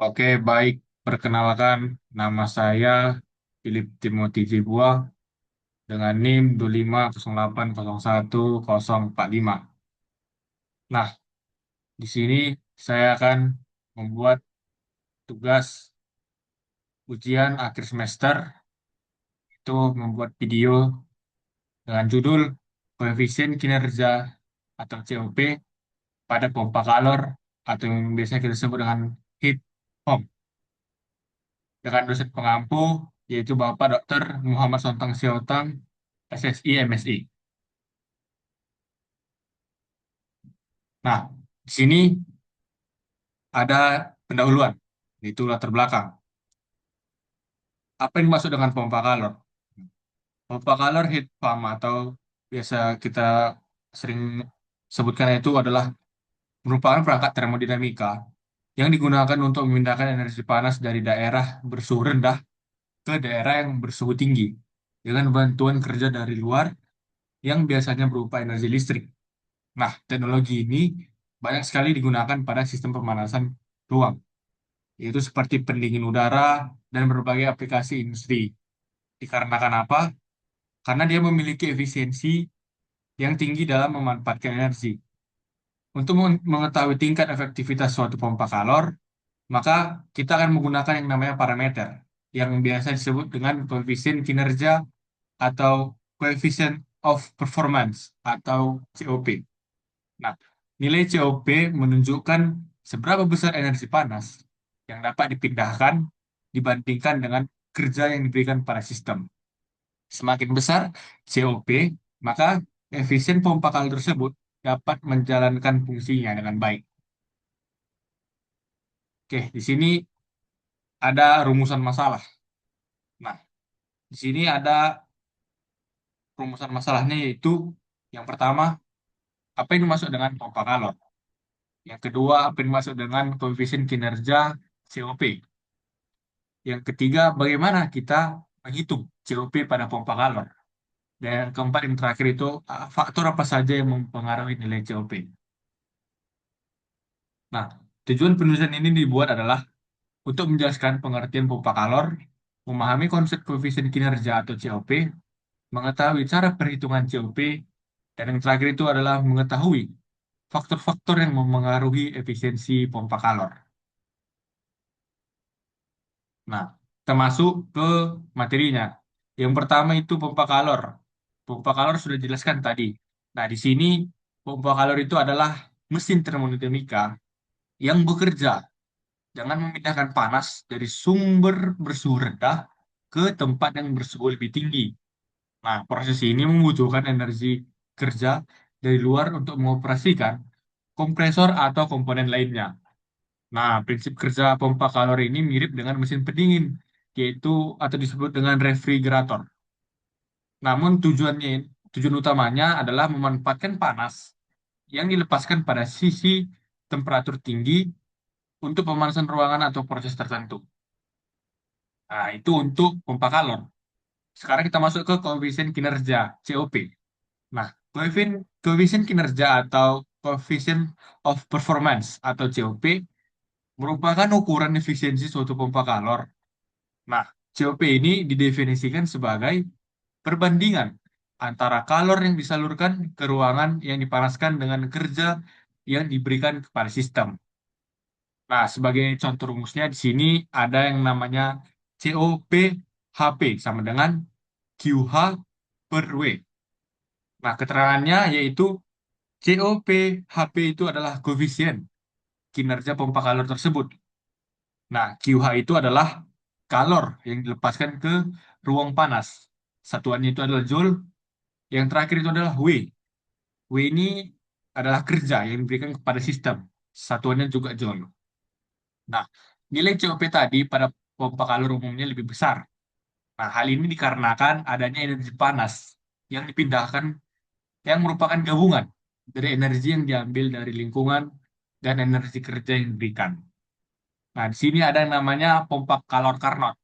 Oke, baik. Perkenalkan, nama saya Philip Timothy Jibua dengan NIM 250801045. Nah, di sini saya akan membuat tugas ujian akhir semester, itu membuat video dengan judul Koefisien Kinerja atau COP pada pompa kalor atau yang biasanya kita sebut dengan heat pump dengan dosen pengampu yaitu Bapak Dr. Muhammad Sontang Siotang, SSI MSI. Nah, di sini ada pendahuluan, yaitu latar belakang. Apa yang dimaksud dengan pompa kalor? Pompa kalor heat pump atau biasa kita sering sebutkan itu adalah merupakan perangkat termodinamika yang digunakan untuk memindahkan energi panas dari daerah bersuhu rendah ke daerah yang bersuhu tinggi dengan bantuan kerja dari luar yang biasanya berupa energi listrik. Nah, teknologi ini banyak sekali digunakan pada sistem pemanasan ruang, yaitu seperti pendingin udara dan berbagai aplikasi industri. Dikarenakan apa? Karena dia memiliki efisiensi yang tinggi dalam memanfaatkan energi. Untuk mengetahui tingkat efektivitas suatu pompa kalor, maka kita akan menggunakan yang namanya parameter, yang biasa disebut dengan koefisien kinerja atau coefficient of performance atau COP. Nah, nilai COP menunjukkan seberapa besar energi panas yang dapat dipindahkan dibandingkan dengan kerja yang diberikan pada sistem. Semakin besar COP, maka efisien pompa kali tersebut dapat menjalankan fungsinya dengan baik. Oke, di sini ada rumusan masalah. Nah, di sini ada rumusan masalahnya yaitu yang pertama, apa yang dimaksud dengan pompa kalor? Yang kedua, apa yang dimaksud dengan koefisien kinerja COP? Yang ketiga, bagaimana kita menghitung COP pada pompa kalor? Dan yang keempat, yang terakhir itu, faktor apa saja yang mempengaruhi nilai COP? Nah, tujuan penulisan ini dibuat adalah untuk menjelaskan pengertian pompa kalor, memahami konsep koefisien kinerja atau COP, mengetahui cara perhitungan COP, dan yang terakhir itu adalah mengetahui faktor-faktor yang memengaruhi efisiensi pompa kalor. Nah, kita masuk ke materinya. Yang pertama itu pompa kalor. Pompa kalor sudah dijelaskan tadi. Nah, di sini pompa kalor itu adalah mesin termodinamika yang bekerja dengan memindahkan panas dari sumber bersuhu rendah ke tempat yang bersuhu lebih tinggi. Nah, proses ini membutuhkan energi kerja dari luar untuk mengoperasikan kompresor atau komponen lainnya. Nah, prinsip kerja pompa kalor ini mirip dengan mesin pendingin, yaitu atau disebut dengan refrigerator. Namun tujuan utamanya adalah memanfaatkan panas yang dilepaskan pada sisi temperatur tinggi untuk pemanasan ruangan atau proses tertentu. Nah, itu untuk pompa kalor. Sekarang kita masuk ke koefisien kinerja, COP. Nah, koefisien kinerja atau coefficient of performance atau COP merupakan ukuran efisiensi suatu pompa kalor. Nah, COP ini didefinisikan sebagai perbandingan antara kalor yang disalurkan ke ruangan yang dipanaskan dengan kerja yang diberikan kepada sistem. Nah, sebagai contoh rumusnya di sini ada yang namanya COP HP sama dengan QH per W. Nah, keterangannya yaitu COP HP itu adalah koefisien kinerja pompa kalor tersebut. Nah, QH itu adalah kalor yang dilepaskan ke ruang panas. Satuannya itu adalah joule. Yang terakhir itu adalah W. W ini adalah kerja yang diberikan kepada sistem. Satuannya juga joule. Nah, nilai COP tadi pada pompa kalor umumnya lebih besar. Nah, hal ini dikarenakan adanya energi panas yang dipindahkan yang merupakan gabungan dari energi yang diambil dari lingkungan dan energi kerja yang diberikan. Nah, di sini ada yang namanya pompa kalor Carnot.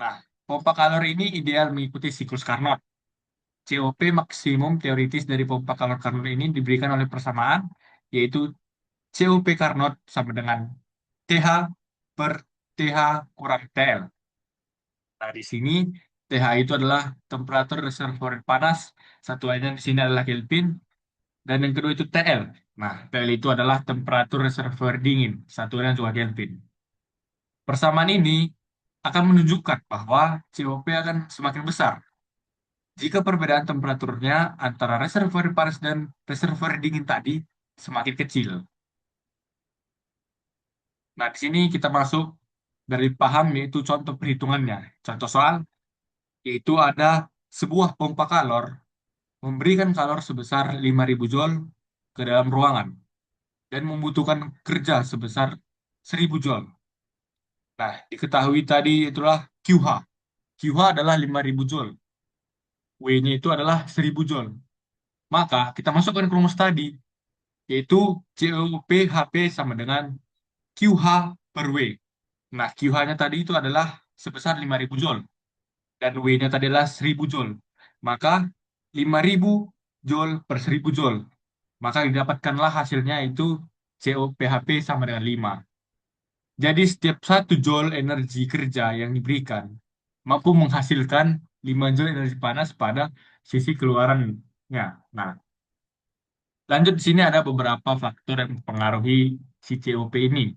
Nah, pompa kalor ini ideal mengikuti siklus Carnot. COP maksimum teoritis dari pompa kalor Carnot ini diberikan oleh persamaan, yaitu COP Carnot sama dengan TH per TH kurang TL. Nah, di sini TH itu adalah temperatur reservoir panas, satuannya di sini adalah Kelvin, dan yang kedua itu TL. Nah, TL itu adalah temperatur reservoir dingin, satuannya juga Kelvin. Persamaan ini akan menunjukkan bahwa COP akan semakin besar jika perbedaan temperaturnya antara reservoir panas dan reservoir dingin tadi semakin kecil. Nah, di sini kita masuk dari paham yaitu contoh perhitungannya. Contoh soal yaitu ada sebuah pompa kalor memberikan kalor sebesar 5.000 joule ke dalam ruangan dan membutuhkan kerja sebesar 1.000 joule. Nah, diketahui tadi itulah QH. QH adalah 5.000 joule. W-nya itu adalah 1.000 joule. Maka kita masukkan ke rumus tadi, yaitu COP HP sama dengan QH per W. Nah, QH-nya tadi itu adalah sebesar 5.000 joule. Dan W-nya tadi adalah 1.000 joule. Maka 5.000 joule per 1.000 joule. Maka didapatkanlah hasilnya itu COPHP sama dengan 5. Jadi setiap 1 joule energi kerja yang diberikan mampu menghasilkan 5 joule energi panas pada sisi keluarannya. Nah, lanjut di sini ada beberapa faktor yang mempengaruhi si COP ini,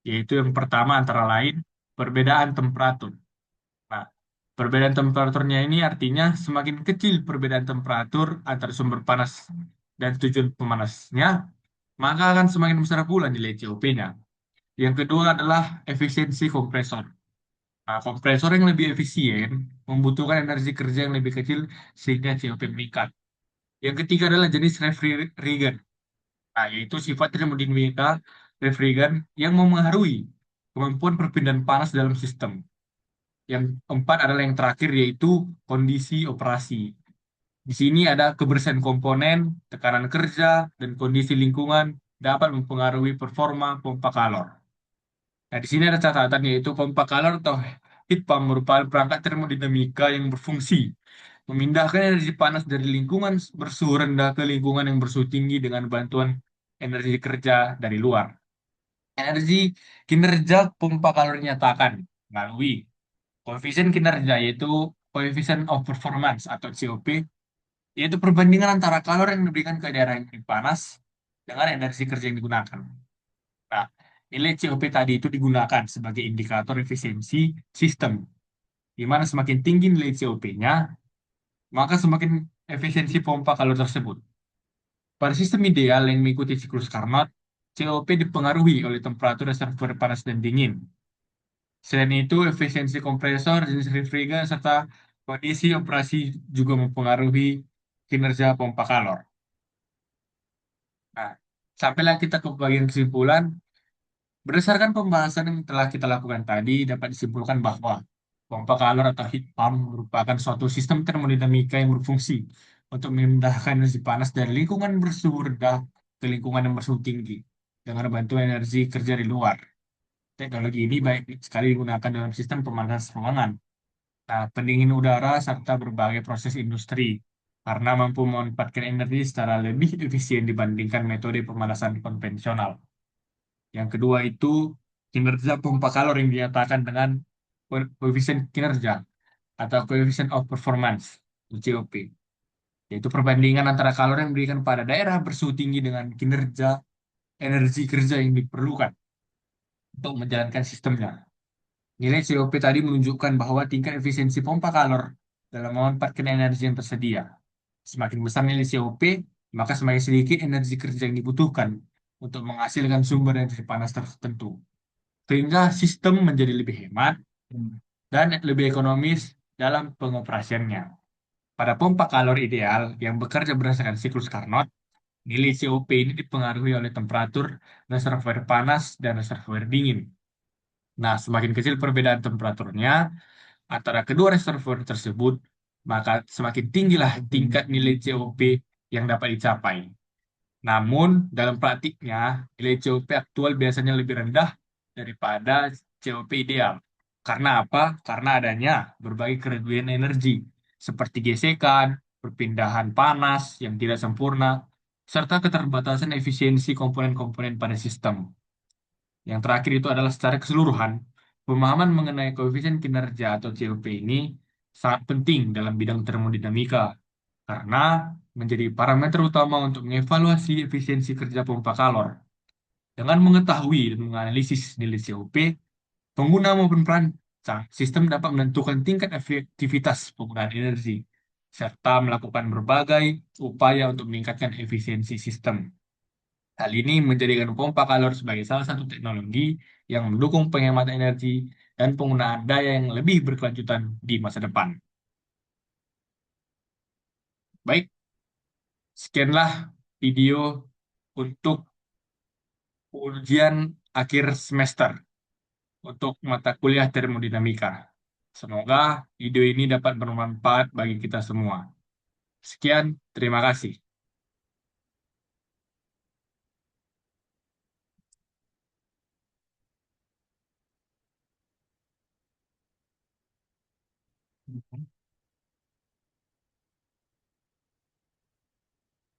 yaitu yang pertama antara lain perbedaan temperatur. Nah, perbedaan temperaturnya ini artinya semakin kecil perbedaan temperatur antara sumber panas dan tujuan pemanasnya, maka akan semakin besar pula nilai COP-nya. Yang kedua adalah efisiensi kompresor. Nah, kompresor yang lebih efisien membutuhkan energi kerja yang lebih kecil sehingga COP meningkat. Yang ketiga adalah jenis refrigerant. Nah, yaitu sifat termodinamika refrigerant yang memengaruhi kemampuan perpindahan panas dalam sistem. Yang keempat adalah yang terakhir yaitu kondisi operasi. Di sini ada kebersihan komponen, tekanan kerja, dan kondisi lingkungan dapat mempengaruhi performa pompa kalor. Nah, di sini ada catatan yaitu pompa kalor atau heat pump merupakan perangkat termodinamika yang berfungsi memindahkan energi panas dari lingkungan bersuhu rendah ke lingkungan yang bersuhu tinggi dengan bantuan energi kerja dari luar. Energi kinerja pompa kalor dinyatakan melalui koefisien kinerja yaitu coefficient of performance atau COP, yaitu perbandingan antara kalor yang diberikan ke daerah yang lebih panas dengan energi kerja yang digunakan. Nah, nilai COP tadi itu digunakan sebagai indikator efisiensi sistem, di mana semakin tinggi nilai COP-nya, maka semakin efisiensi pompa kalor tersebut. Pada sistem ideal yang mengikuti siklus Carnot, COP dipengaruhi oleh temperatur reservoir panas dan dingin. Selain itu, efisiensi kompresor, jenis refrigerant, serta kondisi operasi juga mempengaruhi kinerja pompa kalor. Nah, sampailah kita ke bagian kesimpulan. Berdasarkan pembahasan yang telah kita lakukan tadi, dapat disimpulkan bahwa pompa kalor atau heat pump merupakan suatu sistem termodinamika yang berfungsi untuk memindahkan energi panas dari lingkungan bersuhu rendah ke lingkungan yang bersuhu tinggi dengan bantuan energi kerja di luar. Teknologi ini baik sekali digunakan dalam sistem pemanasan ruangan, nah, pendingin udara, serta berbagai proses industri karena mampu memanfaatkan energi secara lebih efisien dibandingkan metode pemanasan konvensional. Yang kedua itu kinerja pompa kalor yang dinyatakan dengan koefisien kinerja atau coefficient of performance (COP), yaitu perbandingan antara kalor yang diberikan pada daerah bersuhu tinggi dengan kinerja energi kerja yang diperlukan untuk menjalankan sistemnya. Nilai COP tadi menunjukkan bahwa tingkat efisiensi pompa kalor dalam memanfaatkan energi yang tersedia. Semakin besar nilai COP, maka semakin sedikit energi kerja yang dibutuhkan untuk menghasilkan sumber energi panas tertentu, sehingga sistem menjadi lebih hemat dan lebih ekonomis dalam pengoperasiannya. Pada pompa kalor ideal yang bekerja berdasarkan siklus Carnot, nilai COP ini dipengaruhi oleh temperatur reservoir panas dan reservoir dingin. Nah, semakin kecil perbedaan temperaturnya antara kedua reservoir tersebut, maka semakin tinggilah tingkat nilai COP yang dapat dicapai. Namun, dalam praktiknya, nilai COP aktual biasanya lebih rendah daripada COP ideal. Karena apa? Karena adanya berbagai kerugian energi, seperti gesekan, perpindahan panas yang tidak sempurna, serta keterbatasan efisiensi komponen-komponen pada sistem. Yang terakhir itu adalah secara keseluruhan, pemahaman mengenai koefisien kinerja atau COP ini sangat penting dalam bidang termodinamika karena menjadi parameter utama untuk mengevaluasi efisiensi kerja pompa kalor. Dengan mengetahui dan menganalisis nilai COP, pengguna maupun perancang sistem dapat menentukan tingkat efektivitas penggunaan energi, serta melakukan berbagai upaya untuk meningkatkan efisiensi sistem. Hal ini menjadikan pompa kalor sebagai salah satu teknologi yang mendukung penghematan energi dan penggunaan daya yang lebih berkelanjutan di masa depan. Baik, sekianlah video untuk ujian akhir semester untuk mata kuliah termodinamika. Semoga video ini dapat bermanfaat bagi kita semua. Sekian, terima kasih.